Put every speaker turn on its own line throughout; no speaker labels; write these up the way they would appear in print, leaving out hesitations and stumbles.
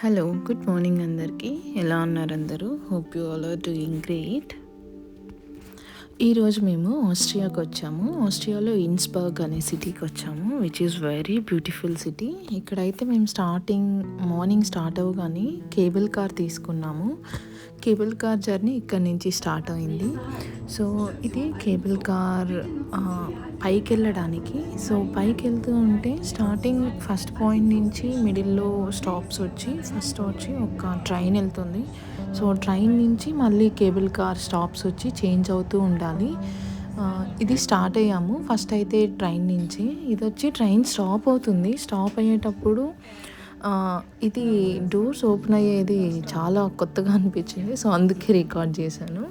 Hello, good morning అందరికీ. ఎలా ఉన్నారు అందరూ? Hope you all are doing great. ఈరోజు మేము ఆస్ట్రియాకి వచ్చాము. ఆస్ట్రియాలో ఇన్స్బర్గ్ అనే సిటీకి వచ్చాము, which is very beautiful city. ఇక్కడైతే మేము మార్నింగ్ స్టార్ట్ అవ్వగానే కేబుల్ కార్ తీసుకున్నాము. కేబుల్ కార్ జర్నీ ఇక్కడ నుంచి స్టార్ట్ అయింది. సో ఇది కేబుల్ కార్ పైకి వెళ్ళడానికి. సో పైకి వెళ్తూ ఉంటే స్టార్టింగ్ ఫస్ట్ పాయింట్ నుంచి మిడిల్లో స్టాప్స్ ఫస్ట్ వచ్చి ఒక ట్రైన్ వెళ్తుంది. సో ట్రైన్ నుంచి మళ్ళీ కేబుల్ కార్ స్టాప్స్ వచ్చి చేంజ్ అవుతూ ఉండాలి. ఇది స్టార్ట్ అయ్యాము ఫస్ట్ అయితే ట్రైన్ నుంచి. ఇది వచ్చి ట్రైన్ స్టాప్ అవుతుంది. స్టాప్ అయ్యేటప్పుడు ఇది డోర్స్ ఓపెన్ అయ్యేది చాలా కొత్తగా అనిపించింది. సో అందుకే రికార్డ్ చేశాను.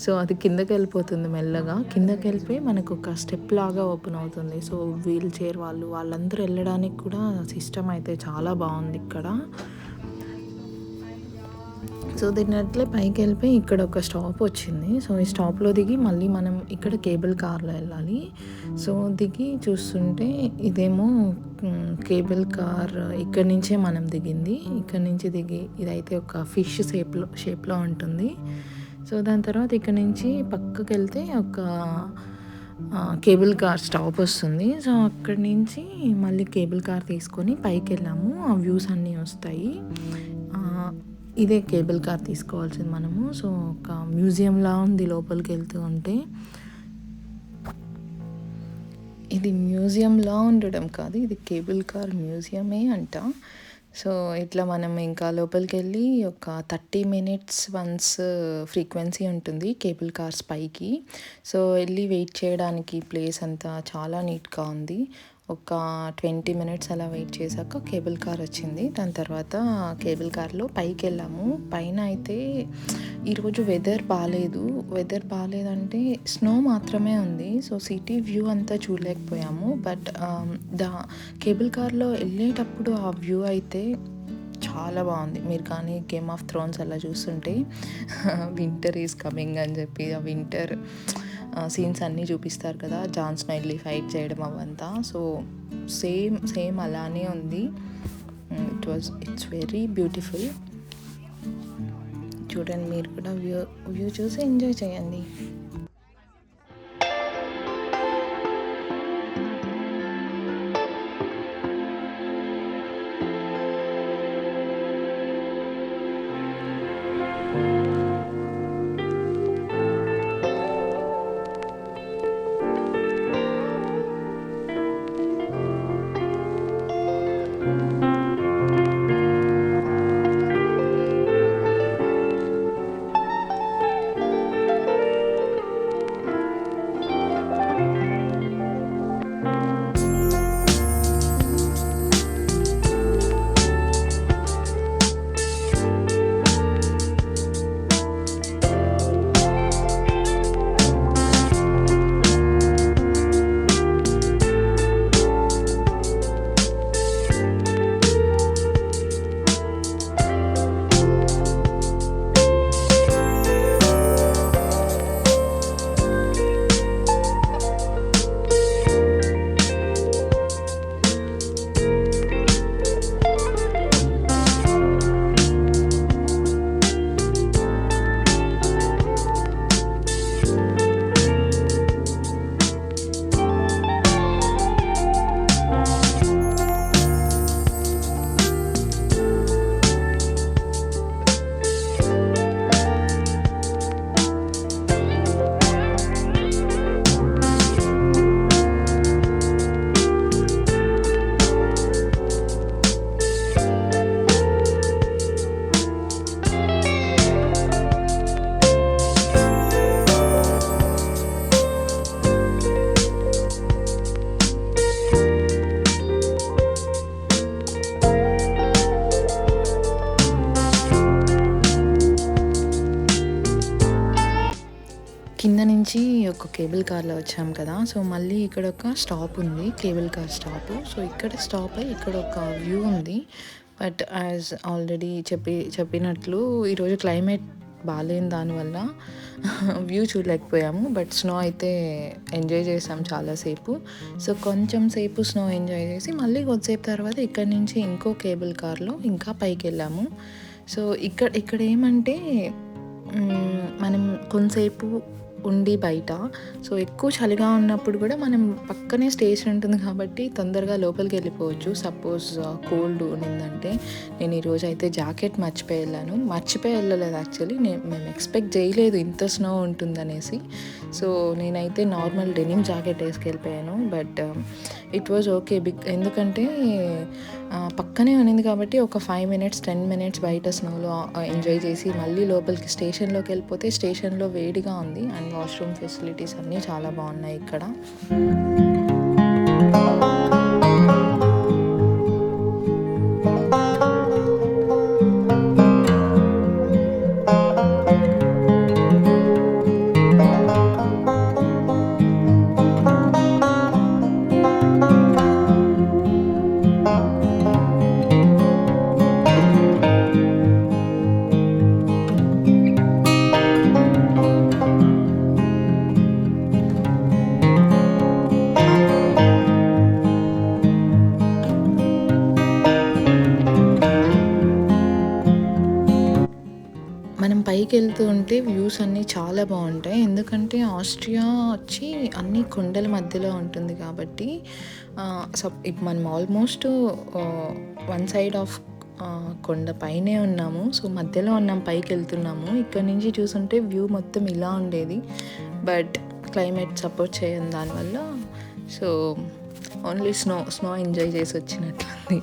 సో అది కిందకి వెళ్ళిపోతుంది మెల్లగా. కిందకి వెళ్ళిపోయి మనకు ఒక స్టెప్ లాగా ఓపెన్ అవుతుంది. సో వీల్ చైర్ వాళ్ళందరూ వెళ్ళడానికి కూడా సిస్టమ్ అయితే చాలా బాగుంది ఇక్కడ. సో దీన్ని అట్లే పైకి వెళ్ళిపోయి ఇక్కడ ఒక స్టాప్ వచ్చింది. సో ఈ స్టాప్లో దిగి మళ్ళీ మనం ఇక్కడ కేబుల్ కార్లో వెళ్ళాలి. సో దిగి చూస్తుంటే ఇదేమో కేబుల్ కార్ ఇక్కడ నుంచే మనం దిగింది. ఇక్కడ నుంచి దిగి ఇదైతే ఒక ఫిష్ షేప్లో ఉంటుంది. సో దాని తర్వాత ఇక్కడ నుంచి పక్కకి వెళ్తే ఒక కేబుల్ కార్ స్టాప్ వస్తుంది. సో అక్కడి నుంచి మళ్ళీ కేబుల్ కార్ తీసుకొని పైకి వెళ్ళాము. ఆ వ్యూస్ అన్నీ వస్తాయి. ఇదే కేబుల్ కార్ తీసుకోవాల్సింది మనము. సో ఒక మ్యూజియంలా ఉంది లోపలికి వెళ్తూ ఉంటే. ఇది మ్యూజియంలా ఉండడం కాదు, ఇది కేబుల్ కార్ మ్యూజియమే అంట. సో ఇట్లా మనం ఇంకా లోపలికి వెళ్ళి ఒక 30 minutes వన్స్ ఫ్రీక్వెన్సీ ఉంటుంది కేబుల్ కార్స్ పైకి. సో వెళ్ళి వెయిట్ చేయడానికి ప్లేస్ అంతా చాలా నీట్గా ఉంది. ఒక 20 minutes అలా వెయిట్ చేశాక కేబుల్ కార్ వచ్చింది. దాని తర్వాత కేబుల్ కార్లో పైకి వెళ్ళాము. పైన అయితే ఈరోజు వెదర్ బాగాలేదంటే స్నో మాత్రమే ఉంది. సో సిటీ వ్యూ అంతా చూడలేకపోయాము. బట్ కేబుల్ కార్లో వెళ్ళేటప్పుడు ఆ వ్యూ అయితే చాలా బాగుంది. మీరు కానీ గేమ్ ఆఫ్ థ్రోన్స్ అలా చూస్తుంటే వింటర్ ఈజ్ కమింగ్ అని చెప్పి ఆ వింటర్ సీన్స్ అన్నీ చూపిస్తారు కదా, జాన్ స్నో వెళ్ళి ఫైట్ చేయడం అవంతా. సో సేమ్ అలానే ఉంది. It's very beautiful. చూడండి, మీరు కూడా వ్యూ చూసి ఎంజాయ్ చేయండి. కింద నుంచి ఒక కేబుల్ కార్లో వచ్చాం కదా. సో మళ్ళీ ఇక్కడ ఒక స్టాప్ ఉంది, కేబుల్ కార్ స్టాప్. సో ఇక్కడ స్టాప్ అయ్యి ఇక్కడ ఒక వ్యూ ఉంది. బట్ యాజ్ ఆల్రెడీ చెప్పినట్లు ఈరోజు క్లైమేట్ బాగాలేని దానివల్ల వ్యూ చూడలేకపోయాము. బట్ స్నో అయితే ఎంజాయ్ చేసాం చాలాసేపు. సో కొంచెం సేపు స్నో ఎంజాయ్ చేసి మళ్ళీ కొద్దిసేపు తర్వాత ఇక్కడి నుంచి ఇంకో కేబుల్ కార్లో ఇంకా పైకి వెళ్ళాము. సో ఇక్కడ ఏమంటే మనం కొంతసేపు ఉండి బయట, సో ఎక్కువ చలిగా ఉన్నప్పుడు కూడా మనం పక్కనే స్టేషన్ ఉంటుంది కాబట్టి తొందరగా లోపలికి వెళ్ళిపోవచ్చు. సపోజ్ కోల్డ్ ఉన్నిందంటే, నేను ఈరోజు అయితే జాకెట్ మర్చిపోయి వెళ్ళలేదు యాక్చువల్లీ. మేము ఎక్స్పెక్ట్ చేయలేదు ఇంత స్నో ఉంటుందనేసి. సో నేనైతే నార్మల్ డెనిమ్ జాకెట్ వేసుకెళ్ళిపోయాను. బట్ ఇట్ వాజ్ ఓకే ఎందుకంటే పక్కనే ఉన్నింది కాబట్టి ఒక 5 minutes 10 minutes బయట స్నోలో ఎంజాయ్ చేసి మళ్ళీ లోపలికి స్టేషన్లోకి వెళ్ళిపోతే స్టేషన్లో వేడిగా ఉంది అండ్ వాష్రూమ్ ఫెసిలిటీస్ అన్నీ చాలా బాగున్నాయి ఇక్కడ. మనం పైకి వెళ్తూ ఉంటే వ్యూస్ అన్నీ చాలా బాగుంటాయి. ఎందుకంటే ఆస్ట్రియా వచ్చి అన్ని కొండల మధ్యలో ఉంటుంది కాబట్టి ఇప్పుడు మనం ఆల్మోస్ట్ వన్ సైడ్ ఆఫ్ కొండ పైనే ఉన్నాము. సో మధ్యలో ఉన్నాం, పైకి వెళ్తున్నాము. ఇక్కడ నుంచి చూస్తుంటే వ్యూ మొత్తం ఇలా ఉండేది. బట్ క్లైమేట్ సపోర్ట్ చేయని దానివల్ల సో ఓన్లీ స్నో ఎంజాయ్ చేసి వచ్చినట్లుంది.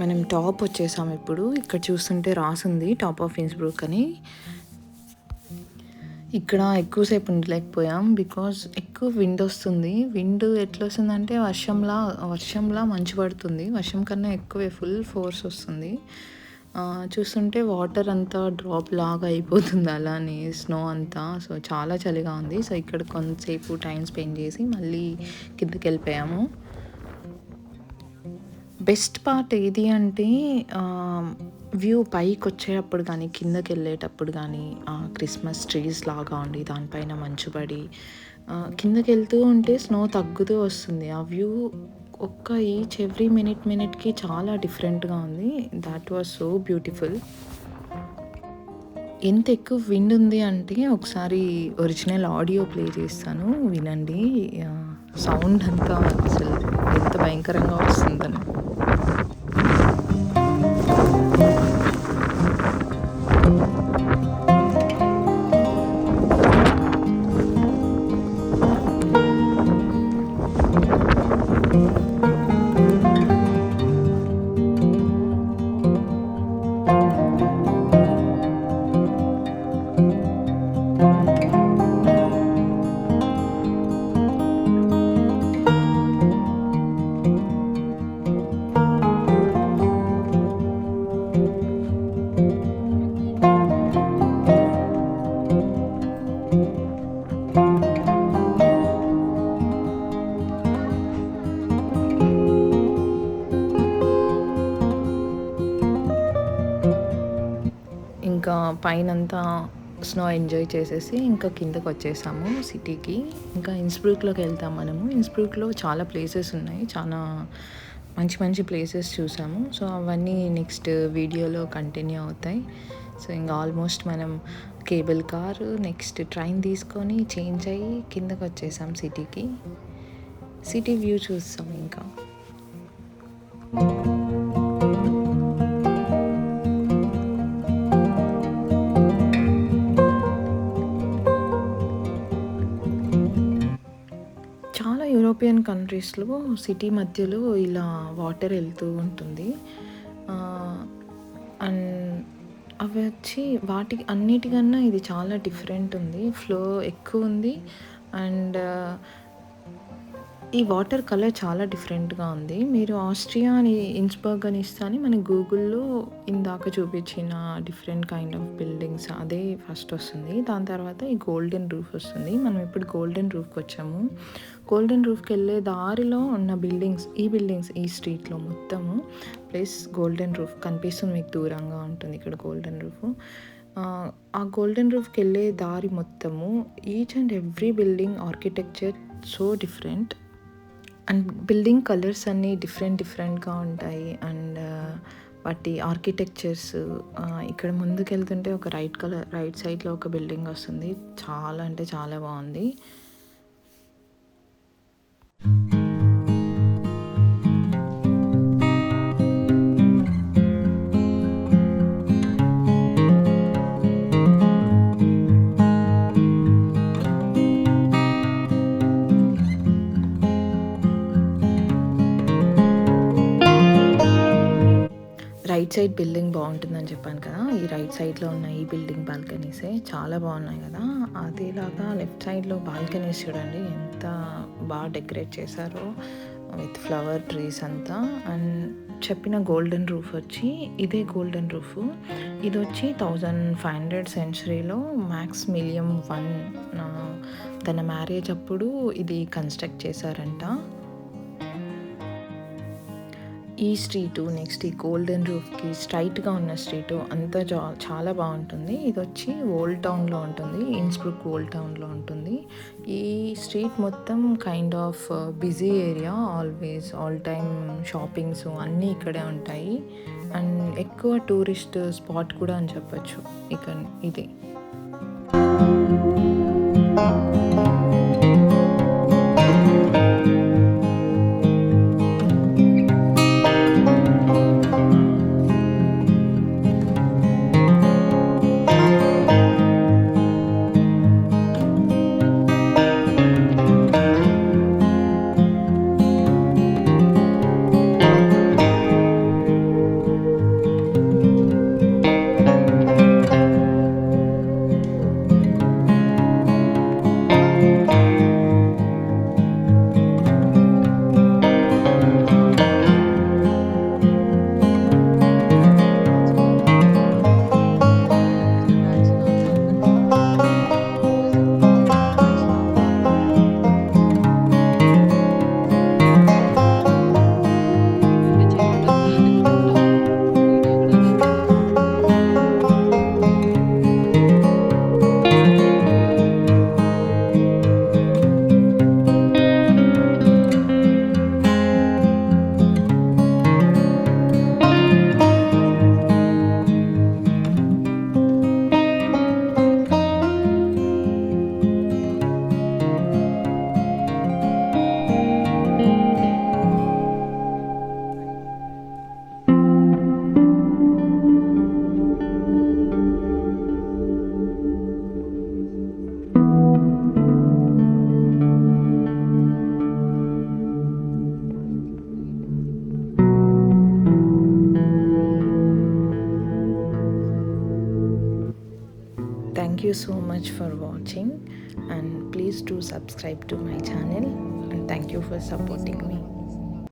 మనం టాప్ వచ్చేసాం ఇప్పుడు. ఇక్కడ చూస్తుంటే రాసుంది టాప్ ఆఫ్ ఇన్స్బ్రూక్ అని. ఇక్కడ ఎక్కువసేపు ఉండలేకపోయాం బికాజ్ ఎక్కువ విండ్ వస్తుంది. విండ్ ఎట్లా వస్తుందంటే వర్షంలా మంచు పడుతుంది. వర్షం కన్నా ఎక్కువే, ఫుల్ ఫోర్స్ వస్తుంది. చూస్తుంటే వాటర్ అంతా డ్రాప్ లాగా అయిపోతుంది అలానే స్నో అంతా. సో చాలా చలిగా ఉంది. సో ఇక్కడ కొంతసేపు టైం స్పెండ్ చేసి మళ్ళీ కిందకి వెళ్ళిపోయాము. బెస్ట్ పార్ట్ ఏది అంటే వ్యూ పైకి వచ్చేటప్పుడు కానీ కిందకి వెళ్ళేటప్పుడు కానీ క్రిస్మస్ ట్రీస్ లాగా ఉండి దానిపైన మంచు పడి కిందకి వెళ్తూ ఉంటే స్నో తగ్గుతూ వస్తుంది. ఆ వ్యూ ఈచ్ ఎవ్రీ మినిట్కి చాలా డిఫరెంట్గా ఉంది. That was so beautiful. ఎంత ఎక్కువ విండ్ ఉంది అంటే ఒకసారి ఒరిజినల్ ఆడియో ప్లే చేస్తాను, వినండి. సౌండ్ అంతా అసలు ఎంత భయంకరంగా వస్తుందని. ఇంకా పైనంతా స్నో ఎంజాయ్ చేసేసి ఇంకా కిందకి వచ్చేసాము సిటీకి. ఇంకా ఇన్స్బ్రూక్లోకి వెళ్తాం మనము. ఇన్స్బ్రూక్లో చాలా ప్లేసెస్ ఉన్నాయి, చాలా మంచి ప్లేసెస్ చూసాము. సో అవన్నీ నెక్స్ట్ వీడియోలో కంటిన్యూ అవుతాయి. సో ఇంకా ఆల్మోస్ట్ మనం కేబుల్ కార్ నెక్స్ట్ ట్రైన్ తీసుకొని చేంజ్ అయ్యి కిందకి వచ్చేసాం సిటీకి. సిటీ వ్యూ చూస్తాం ఇంకా. యూరోపియన్ కంట్రీస్లో సిటీ మధ్యలో ఇలా వాటర్ వెళ్తూ ఉంటుంది. అండ్ అవి వచ్చి వాటికి అన్నిటికన్నా ఇది చాలా డిఫరెంట్ ఉంది. ఫ్లో ఎక్కువ ఉంది. అండ్ ఈ వాటర్ కలర్ చాలా డిఫరెంట్‌గా ఉంది. మీరు ఆస్ట్రియా అని ఇన్స్‌బర్గ్ అని ఇస్తే అని మనకి గూగుల్‌లో ఇందాక చూపించిన డిఫరెంట్ కైండ్ ఆఫ్ బిల్డింగ్స్ అదే ఫస్ట్ వస్తుంది. దాని తర్వాత ఈ గోల్డెన్ రూఫ్ వస్తుంది. మనం ఇప్పుడు గోల్డెన్ రూఫ్‌కొచ్చాము. గోల్డెన్ రూఫ్‌కెళ్ళే దారిలో ఉన్న బిల్డింగ్స్ ఈ స్ట్రీట్‌లో మొత్తము ప్లస్ గోల్డెన్ రూఫ్ కనిపిస్తుంది మీకు దూరంగా ఉంటుంది ఇక్కడ గోల్డెన్ రూఫ్. ఆ గోల్డెన్ రూఫ్‌కెళ్ళే దారి మొత్తము each and every building architecture so different. And building colours అన్నీ డిఫరెంట్‌గా ఉంటాయి. అండ్ వాటి ఆర్కిటెక్చర్స్ ఇక్కడ ముందుకెళ్తుంటే ఒక రైట్ సైడ్‌లో ఒక బిల్డింగ్ వస్తుంది. చాలా అంటే చాలా బావుంది. రైట్ సైడ్ బిల్డింగ్ బావుంటుందని చెప్పాను కదా! ఈ రైట్ సైడ్‌లో ఉన్న ఈ బిల్డింగ్ బాల్కనీసే చాలా బావున్నాయి గదా! అదేలాగా లెఫ్ట్ సైడ్‌లో బాల్కనీస్ చూడండి ఎంత డెకరేట్ చేశారో విత్ ఫ్లవర్ ట్రీస్ అంతా. అండ్ చెప్పిన గోల్డెన్ రూఫ్ వచ్చి ఇదే గోల్డెన్ రూఫ్. ఇదొచ్చి 1500 సెంచరీలో మ్యాక్స్ మిలియం వన్ తన మ్యారేజ్ అప్పుడు ఇది కన్‌స్ట్రక్ట్ చేశారంట. ఈ స్ట్రీటు నెక్స్ట్ ఈ గోల్డెన్ రూఫ్‌కి స్ట్రెయిట్‌గా ఉన్న స్ట్రీటు అంతా చాలా బావుంటుంది. ఇదొచ్చి ఓల్డ్ టౌన్‌లో ఉంటుంది. ఇన్స్‌బ్రుక్ ఓల్డ్ టౌన్‌లో ఉంటుంది. ఈ స్ట్రీట్ మొత్తం kind of busy area always all time shoppings అన్నీ ఇక్కడే ఉంటాయి. అండ్ ఎక్కువ టూరిస్ట్ స్పాట్ కూడా అని చెప్పొచ్చు ఇది. Thank you so much for watching, and please do subscribe to my channel, and thank you for supporting me.